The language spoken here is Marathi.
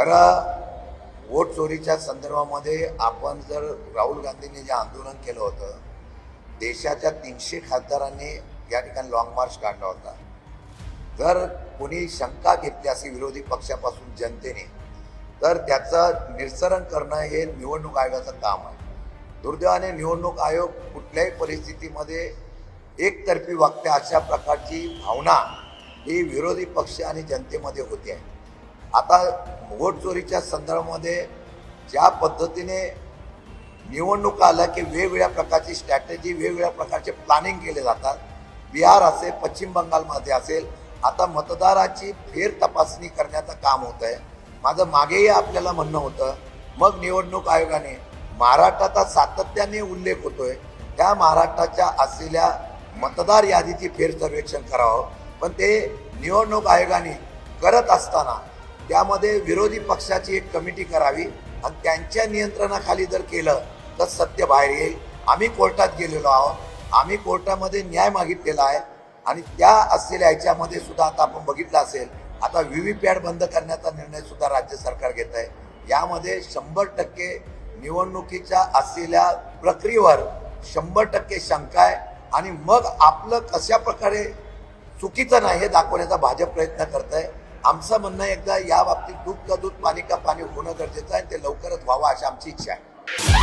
खरं वोट चोरीच्या संदर्भामध्ये आपण जर राहुल गांधींनी जे आंदोलन केलं होतं, देशाच्या 300 खासदारांनी या ठिकाणी लॉंग मार्च काढला होता. जर कोणी शंका घेतली असेल विरोधी पक्षापासून जनतेने, तर त्याचं निरसन करणं हे निवडणूक आयोगाचं काम आहे. दुर्दैवाने निवडणूक आयोग कुठल्याही परिस्थितीमध्ये एकतर्फी वागते अशा प्रकारची भावना ही विरोधी पक्ष आणि जनतेमध्ये होती आहे. आता वोट चोरीच्या संदर्भामध्ये ज्या पद्धतीने निवडणूक आल्या की वेगवेगळ्या प्रकारची स्ट्रॅटेजी, वेगवेगळ्या प्रकारचे प्लॅनिंग केले जातात. बिहार असेल, पश्चिम बंगालमध्ये असेल, आता मतदाराची फेर तपासणी करण्याचं काम होत आहे. माझं मागेही आपल्याला म्हणणं होतं, मग निवडणूक आयोगाने महाराष्ट्राचा सातत्याने उल्लेख होतोय, त्या महाराष्ट्राच्या असलेल्या मतदार यादीची फेर सर्वेक्षण करावं. पण ते निवडणूक आयोगाने करत असताना त्यामध्ये विरोधी पक्षाची एक कमिटी करावी आणि त्यांच्या नियंत्रणाखाली जर केलं तर सत्य बाहेर येईल. आम्ही कोर्टात गेलेलो आहोत, आम्ही कोर्टामध्ये न्याय मागितलेला आहे आणि त्या असलेल्या ह्याच्यामध्ये सुद्धा आता आपण बघितलं असेल, आता व्हीव्हीपॅट बंद करण्याचा निर्णय सुद्धा राज्य सरकार घेत आहे. यामध्ये 100% निवडणुकीच्या असलेल्या प्रक्रियेवर 100% शंका आहे आणि मग आपलं कशा प्रकारे चुकीचं नाही हे दाखवण्याचा भाजप प्रयत्न करत आहे. आमचं म्हणणं एकदा या बाबतीत दूध का दूध पाणी का पाणी होणं गरजेचं आहे, ते लवकरच व्हावं अशी आमची इच्छा आहे.